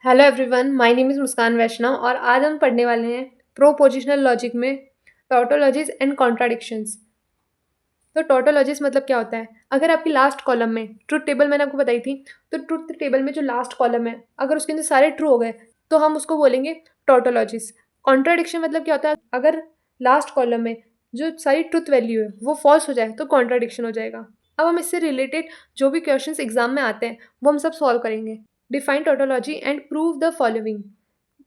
Hello everyone, my name is Muskan Vaishnav और आज हम पढ़ने वाले हैं प्रोपोजिशनल लॉजिक में टॉटोलॉजीज एंड कॉन्ट्राडिक्शंस। तो टॉटोलॉजीज मतलब क्या होता है? अगर आपकी लास्ट कॉलम में ट्रुथ टेबल मैंने आपको बताई थी, तो ट्रुथ टेबल में जो लास्ट कॉलम है अगर उसके अंदर सारे ट्रू हो गए तो हम उसको बोलेंगे टॉटोलॉजीज। कॉन्ट्राडिक्शन मतलब क्या होता है? अगर लास्ट कॉलम में जो सारी ट्रुथ वैल्यू है वो फॉल्स हो जाए तो कॉन्ट्राडिक्शन हो जाएगा। अब हम इससे रिलेटेड जो भी क्वेश्चंस एग्जाम में आते हैं वो हम सब सॉल्व करेंगे। Define tautology and prove the following.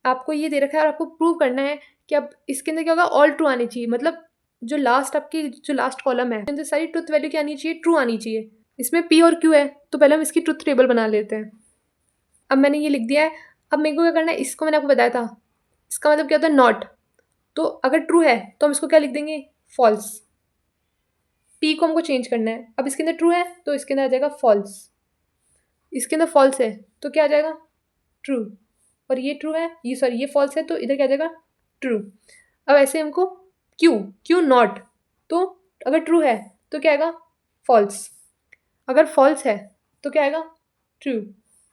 आपको ये दे रखा है और आपको प्रूव करना है कि अब इसके अंदर क्या होगा, ऑल ट्रू आनी चाहिए। मतलब जो लास्ट कॉलम है इसके अंदर सारी ट्रुथ वैल्यू क्या आनी चाहिए, ट्रू आनी चाहिए। इसमें पी और क्यू है तो पहले हम इसकी ट्रुथ टेबल बना लेते हैं। अब मैंने ये लिख दिया है। अब मेरे को क्या करना है, इसको मैंने आपको बताया था, इसका मतलब क्या होता है, नॉट। तो अगर ट्रू है तो हम इसको क्या लिख देंगे, फॉल्स। पी को हमको चेंज करना है। अब इसके अंदर ट्रू है तो इसके अंदर आ जाएगा फॉल्स। इसके अंदर फॉल्स है तो क्या आ जाएगा, ट्रू। और ये ट्रू है, ये फॉल्स है तो इधर क्या आ जाएगा, ट्रू। अब ऐसे हमको क्यू क्यू नॉट, तो अगर ट्रू है तो क्या आएगा, फॉल्स। अगर फॉल्स है तो क्या आएगा, ट्रू।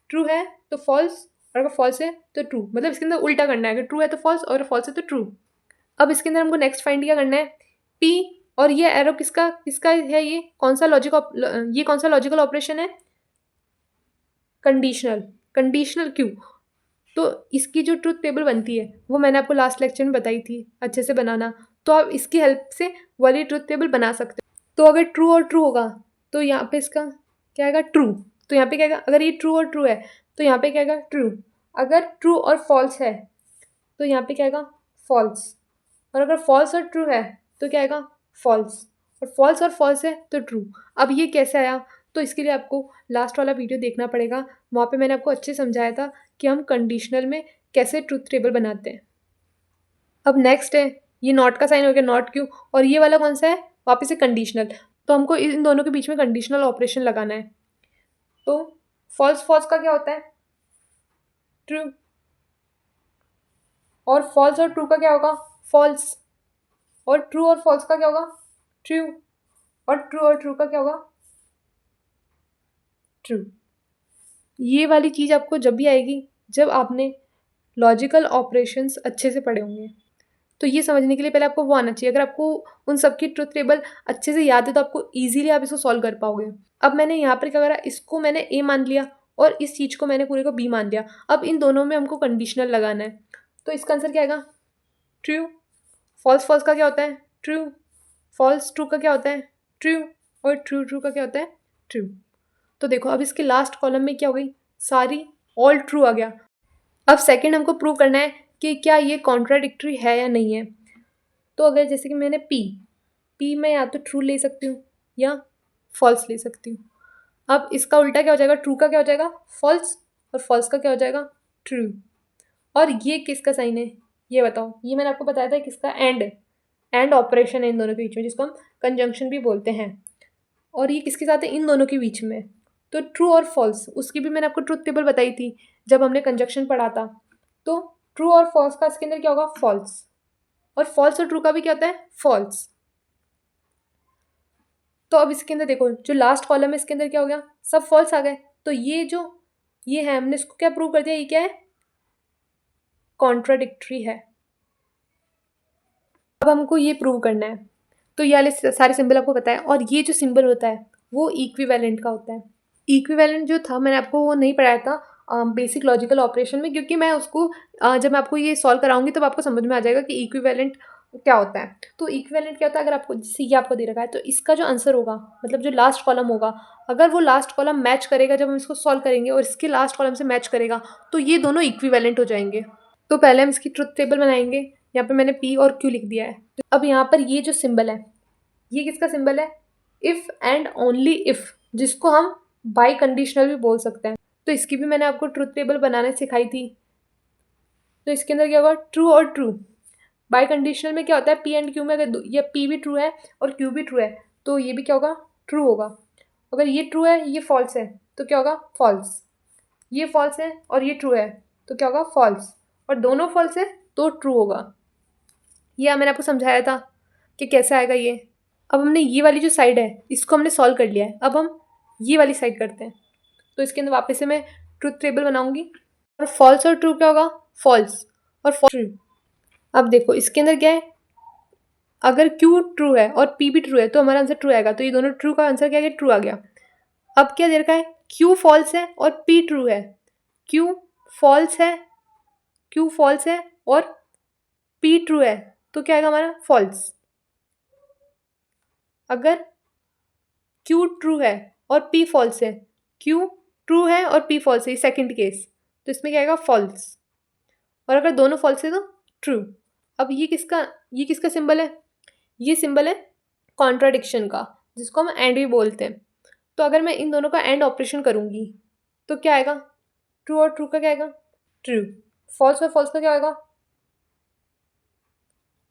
ट्रू है तो फॉल्स, और अगर फॉल्स है तो ट्रू। मतलब इसके अंदर उल्टा करना है, अगर ट्रू है तो फॉल्स और अगर फॉल्स है तो ट्रू। अब इसके अंदर हमको नेक्स्ट फाइंड क्या करना है, पी और ये एरो किसका किसका है, ये कौन सा लॉजिकल ऑपरेशन है, कंडीशनल। Conditional Q. तो इसकी जो ट्रुथ टेबल बनती है वो मैंने आपको लास्ट लेक्चर में बताई थी अच्छे से बनाना। तो आप इसकी हेल्प से वाली ट्रुथ टेबल बना सकते हो। तो अगर ट्रू और ट्रू होगा तो यहाँ पे इसका क्या आएगा, ट्रू। तो यहाँ पे क्या आएगा, अगर ये ट्रू और ट्रू है तो यहाँ पे क्या आएगा, ट्रू। अगर ट्रू और फॉल्स है तो यहाँ पे क्या आएगा, फॉल्स। और अगर फॉल्स और ट्रू है तो क्या आएगा, फॉल्स। और फॉल्स है तो ट्रू। अब ये कैसे आया, तो इसके लिए आपको लास्ट वाला वीडियो देखना पड़ेगा। वहाँ पे मैंने आपको अच्छे समझाया था कि हम कंडीशनल में कैसे ट्रुथ टेबल बनाते हैं। अब नेक्स्ट है, ये नॉट का साइन हो गया, नॉट क्यू। और ये वाला कौन सा है, वापस से कंडीशनल। तो हमको इन दोनों के बीच में कंडीशनल ऑपरेशन लगाना है। तो फॉल्स फॉल्स का क्या होता है, ट्रू। और फॉल्स और ट्रू का क्या होगा, फॉल्स। और ट्रू और फॉल्स का क्या होगा, ट्रू। और ट्रू का क्या होगा, ट्रू। ये वाली चीज़ आपको जब भी आएगी जब आपने लॉजिकल ऑपरेशंस अच्छे से पढ़े होंगे। तो ये समझने के लिए पहले आपको वो आना चाहिए। अगर आपको उन सब की ट्रुथ टेबल अच्छे से याद है तो आपको ईजिली आप इसको सॉल्व कर पाओगे। अब मैंने यहाँ पर क्या करा, इसको मैंने ए मान लिया और इस चीज़ को मैंने पूरे को बी मान लिया। अब इन दोनों में हमको कंडीशनल लगाना है। तो इसका आंसर क्या आएगा, ट्रू। फॉल्स फॉल्स का क्या होता है, ट्रू। फॉल्स ट्रू का क्या होता है, ट्रू। और ट्रू ट्रू का क्या होता है, ट्रू। तो देखो अब इसके लास्ट कॉलम में क्या हो गई, सारी ऑल ट्रू आ गया। अब सेकंड हमको प्रूव करना है कि क्या ये कॉन्ट्राडिक्टरी है या नहीं है। तो अगर जैसे कि मैंने पी पी में या तो ट्रू ले सकती हूँ या फॉल्स ले सकती हूँ। अब इसका उल्टा क्या हो जाएगा, ट्रू का क्या हो जाएगा, फॉल्स। और फॉल्स का क्या हो जाएगा, ट्रू। और ये किसका साइन है, ये बताओ। ये मैंने आपको बताया था किसका, एंड ऑपरेशन है इन दोनों के बीच में, जिसको हम कंजंक्शन भी बोलते हैं। और ये किसके साथ है, इन दोनों के बीच में। तो ट्रू और फॉल्स, उसकी भी मैंने आपको ट्रुथ टेबल बताई थी जब हमने कंजक्शन पढ़ा था। तो ट्रू और फॉल्स का इसके अंदर क्या होगा, फॉल्स। और फॉल्स और ट्रू का भी क्या होता है, फॉल्स। तो अब इसके अंदर देखो जो लास्ट कॉलम है इसके अंदर क्या हो गया, सब फॉल्स आ गए। तो ये है, हमने इसको क्या प्रूव कर दिया, ये क्या है, कॉन्ट्राडिक्टरी है। अब हमको ये प्रूव करना है। तो ये वाले सारे सिंबल आपको पता है, और ये जो सिंबल होता है वो इक्विवेलेंट का होता है। इक्विवेलेंट जो था मैंने आपको वो नहीं पढ़ाया था बेसिक लॉजिकल ऑपरेशन में, क्योंकि मैं उसको जब मैं आपको ये सॉल्व कराऊंगी तब आपको समझ में आ जाएगा कि इक्विवेलेंट क्या होता है। तो इक्विवेलेंट क्या होता है, अगर आपको जैसे ये आपको दे रखा है तो इसका जो आंसर होगा, मतलब जो लास्ट कॉलम होगा, अगर वो लास्ट कॉलम मैच करेगा जब हम इसको सॉल्व करेंगे और इसके लास्ट कॉलम से मैच करेगा तो ये दोनों इक्विवेलेंट हो जाएंगे। तो पहले हम इसकी ट्रुथ टेबल बनाएंगे। यहाँ पे मैंने पी और क्यू लिख दिया है। तो अब यहाँ पर ये जो सिंबल है ये किसका सिंबल है, इफ़ एंड ओनली इफ़, जिसको हम बाई कंडीशनल भी बोल सकते हैं। तो इसकी भी मैंने आपको ट्रुथ टेबल बनाने सिखाई थी। तो इसके अंदर क्या होगा, ट्रू और ट्रू। बाई कंडीशनल में क्या होता है, पी एंड क्यू में अगर ये पी भी ट्रू है और क्यू भी ट्रू है तो ये भी क्या होगा, ट्रू होगा। अगर ये ट्रू है ये फॉल्स है तो क्या होगा, फॉल्स। ये फॉल्स है और ये ट्रू है तो क्या होगा, फॉल्स। और दोनों फॉल्स है तो ट्रू होगा। ये मैंने आपको समझाया था कि कैसे आएगा ये। अब हमने ये वाली जो साइड है इसको हमने सॉल्व कर लिया है। अब हम ये वाली साइड करते हैं। तो इसके अंदर वापस से मैं ट्रुथ टेबल बनाऊंगी। और फॉल्स और ट्रू क्या होगा? फॉल्स और ट्रू। अब देखो इसके अंदर क्या है, अगर क्यू ट्रू है और पी भी ट्रू है तो हमारा आंसर ट्रू आएगा, तो ये दोनों ट्रू का आंसर क्या है? ट्रू आ गया। अब क्या दे रखा है? क्यू फॉल्स है और पी ट्रू है। क्यू फॉल्स है, क्यू फॉल्स है और पी ट्रू है, तो क्या आएगा हमारा? फॉल्स। अगर क्यू ट्रू है और पी फॉल्स है, क्यू ट्रू है और पी फॉल्स है, सेकंड केस, तो इसमें क्या आएगा? फॉल्स। और अगर दोनों फॉल्स है तो ट्रू। अब ये किसका सिंबल है? ये सिंबल है कॉन्ट्राडिक्शन का, जिसको हम एंड भी बोलते हैं। तो अगर मैं इन दोनों का एंड ऑपरेशन करूंगी तो क्या आएगा? ट्रू और ट्रू का क्या आएगा? ट्रू। फॉल्स और फॉल्स का क्या आएगा?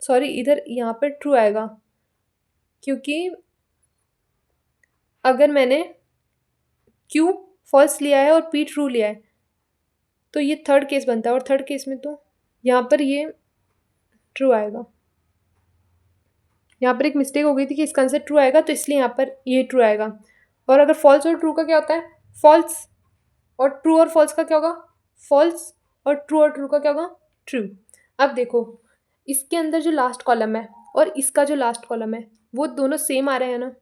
सॉरी, इधर यहाँ पर ट्रू आएगा, क्योंकि अगर मैंने क्यू फॉल्स लिया है और पी ट्रू लिया है तो ये थर्ड केस बनता है, और थर्ड केस में तो यहाँ पर ये ट्रू आएगा। यहाँ पर एक मिस्टेक हो गई थी कि इसका आंसर ट्रू आएगा, तो इसलिए यहाँ पर ये ट्रू आएगा। और अगर फॉल्स और ट्रू का क्या होता है? फॉल्स। और ट्रू और फॉल्स का क्या होगा? फॉल्स। और ट्रू और ट्रू का क्या होगा? ट्रू। अब देखो इसके अंदर जो लास्ट कॉलम है और इसका जो लास्ट कॉलम है वो दोनों सेम आ रहे हैं ना,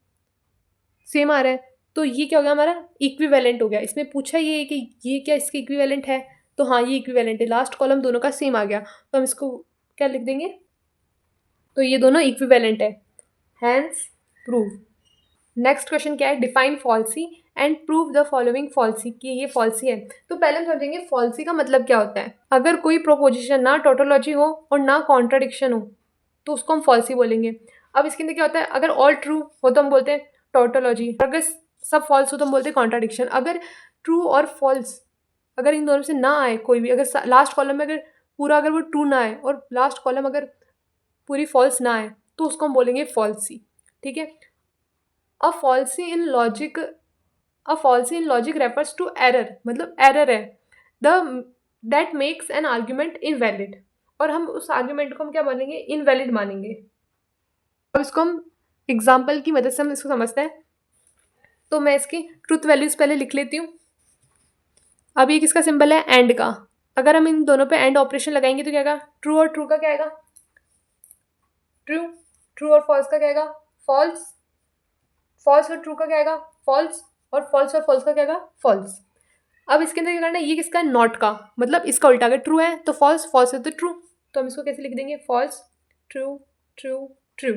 सेम आ रहा है, तो ये क्या हो गया? हमारा इक्विवेलेंट हो गया। इसमें पूछा ये है कि ये क्या इसके इक्विवेलेंट है, तो हाँ ये इक्विवेलेंट है, लास्ट कॉलम दोनों का सेम आ गया, तो हम इसको क्या लिख देंगे? तो ये दोनों इक्विवेलेंट है, हैंस प्रूव। नेक्स्ट क्वेश्चन क्या है? Define falsies and prove the following falsies, कि ये फॉल्सी है। तो पहले हम समझेंगे फॉल्सी का मतलब क्या होता है। अगर कोई प्रोपोजिशन ना टोटोलॉजी हो और ना कॉन्ट्राडिक्शन हो तो उसको हम फॉल्सी बोलेंगे। अब इसके अंदर क्या होता है? अगर ऑल ट्रू हो तो हम बोलते हैं टोटोलॉजी, अगर सब फॉल्स हो तो हम बोलते हैं कॉन्ट्राडिक्शन। अगर ट्रू और फॉल्स अगर इन दोनों से ना आए कोई भी, अगर लास्ट कॉलम में अगर पूरा अगर वो ट्रू ना आए और लास्ट कॉलम अगर पूरी फॉल्स ना आए तो उसको हम बोलेंगे फॉल्सी। ठीक है। A fallacy in logic refers to error, मतलब एरर है the that makes an argument invalid, और हम उस आर्ग्यूमेंट को हम क्या मानेंगे? इनवैलिड मानेंगे। अब इसको हम एग्जाम्पल की मदद से हम इसको समझते हैं। तो मैं इसकी ट्रुथ वैल्यूज पहले लिख लेती हूँ। अब ये किसका सिंबल है? एंड का। अगर हम इन दोनों पे एंड ऑपरेशन लगाएंगे तो क्या आएगा? ट्रू और ट्रू का क्या आएगा? ट्रू। ट्रू और फॉल्स का क्या आएगा? फॉल्स। फॉल्स और ट्रू का क्या आएगा? फॉल्स। और फॉल्स का क्या आएगा? फॉल्स। अब इसके अंदर क्या करना है? ये किसका है? नॉट का, मतलब इसका उल्टा। अगर ट्रू है तो फॉल्स, फॉल्स है तो ट्रू, तो हम इसको कैसे लिख देंगे? False true true true.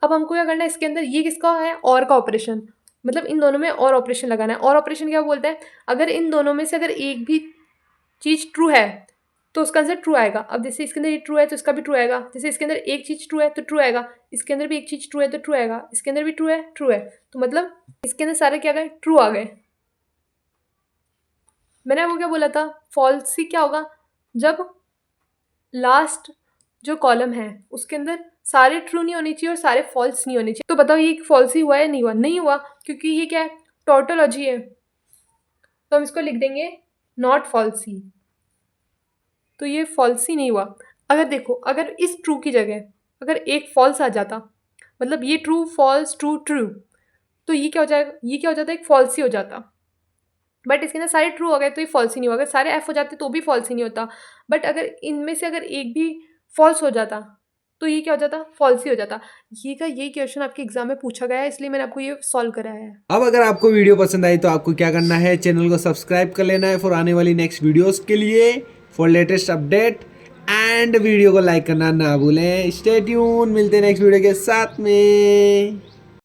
अब हमको क्या करना है इसके अंदर? ये किसका है? और का ऑपरेशन, मतलब इन दोनों में और ऑपरेशन लगाना है। और ऑपरेशन क्या बोलते हैं? अगर इन दोनों में से अगर एक भी चीज़ ट्रू है तो उसका आंसर ट्रू आएगा। अब जैसे इसके अंदर ये ट्रू है तो इसका भी ट्रू आएगा। जैसे इसके अंदर एक चीज़ ट्रू है तो ट्रू आएगा, इसके अंदर भी एक चीज़ ट्रू है तो ट्रू आएगा, इसके अंदर भी ट्रू है, ट्रू है, तो मतलब इसके अंदर सारे क्या गए? ट्रू आ गए। मैंने आपको क्या बोला था? फॉल्सी क्या होगा? जब लास्ट जो कॉलम है उसके अंदर सारे ट्रू नहीं होने चाहिए और सारे फॉल्स नहीं होने चाहिए। तो बताओ ये फॉल्सी हुआ या नहीं हुआ? नहीं हुआ, क्योंकि ये क्या है? टोटोलॉजी है, तो हम इसको लिख देंगे नॉट फॉल्सी। तो ये फॉल्सी नहीं हुआ। अगर देखो अगर इस ट्रू की जगह अगर एक फॉल्स आ जाता, मतलब ये ट्रू फॉल्स ट्रू ट्रू, तो ये क्या हो जाएगा? ये क्या हो जाता? एक फॉल्सी हो जाता। बट इसके अंदर सारे ट्रू हो गए तो ये फॉल्स ही नहीं हुआ। अगर सारे एफ हो जाते तो भी फॉल्स ही नहीं होता। बट अगर इनमें से अगर एक भी फॉल्स हो जाता तो ये क्या हो जाता? फॉल्स ही हो जाता। यही क्वेश्चन आपके एग्जाम में पूछा गया है, इसलिए मैंने आपको ये सॉल्व कराया है। अब अगर आपको वीडियो पसंद आई तो आपको क्या करना है? चैनल को सब्सक्राइब कर लेना है फॉर आने वाली नेक्स्ट वीडियोस के लिए, for latest update, and video को लाइक करना ना भूलें। स्टे ट्यून, मिलते हैं नेक्स्ट वीडियो के साथ में।